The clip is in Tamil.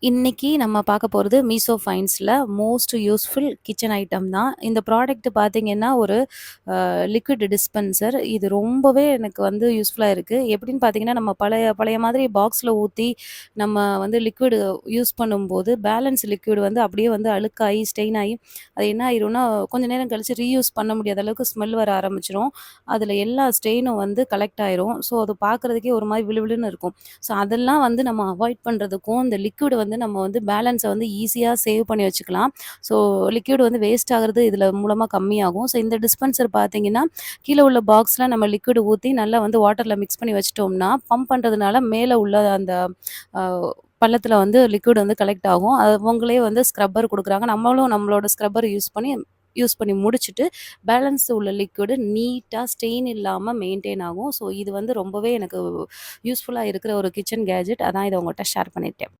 இன்னைக்கு நம்ம பார்க்க போறது மீஷோ ஃபைண்ட்ஸ்ல மோஸ்ட் யூஸ்ஃபுல் கிச்சன் ஐட்டம் தான். இந்த ப்ராடக்ட் பார்த்தீங்கன்னா, ஒரு லிக்விட் டிஸ்பென்சர். இது ரொம்பவே எனக்கு வந்து யூஸ்ஃபுல்லா இருக்கு. எப்படின்னு பார்த்தீங்கன்னா, நம்ம பழைய பழைய மாதிரி பாக்ஸ்ல ஊத்தி நம்ம வந்து லிக்விடு யூஸ் பண்ணும்போது, பேலன்ஸ் லிக்விட் வந்து அப்படியே வந்து அழுக்காயி, ஸ்டெயின் ஆயி, அது என்ன ஆயிரும்னா, கொஞ்ச நேரம் கழிச்சு ரீயூஸ் பண்ண முடியாத அளவுக்கு ஸ்மெல் வர ஆரம்பிச்சுரும். அதில எல்லா ஸ்டெயினும் வந்து கலெக்ட் ஆயிரும். ஸோ, அது பார்க்குறதுக்கே ஒரு மாரி விழுவிழுன்னு இருக்கும். ஸோ, அதெல்லாம் வந்து நம்ம அவாய்ட் பண்றதுக்கும், இந்த லிக்விட் வந்து நம்ம வந்து பேலன்ஸ வந்து ஈஸியா சேவ் பண்ணி வச்சுக்கலாம். ஸோ, லிக்விட் வந்து வேஸ்ட் ஆகுறது இதில மூலமா கம்மியாகும். ஸோ, இந்த டிஸ்பென்சர் பார்த்தீங்கன்னா, கீழ உள்ள பாக்ஸ்ல நம்ம லிக்விட் ஊத்தி நல்லா வந்து வாட்டர்ல மிக்ஸ் பண்ணி வச்சுட்டோம்னா, பம்ப் பண்றதுனால மேல உள்ள அந்த அ பள்ளத்தில வந்து லிக்விட் வந்து கலெக்ட் ஆகும். அவங்களே வந்து ஸ்க்ரப்பர் குடுக்குறாங்க. நம்மளும் நம்மளோட ஸ்க்ரப்பர் யூஸ் பண்ணி முடிச்சுட்டு, பேலன்ஸ் உள்ள லிக்விட் நீட்டா ஸ்டெயின் இல்லாம மெயின்டெயின் ஆகும். ஸோ, இது வந்து ரொம்பவே எனக்கு யூஸ்ஃபுல்லா இருக்கிற ஒரு கிச்சன் கேட்ஜெட். அதான் இத உங்கள்ட்ட ஷேர் பண்ணியிருக்கேன்.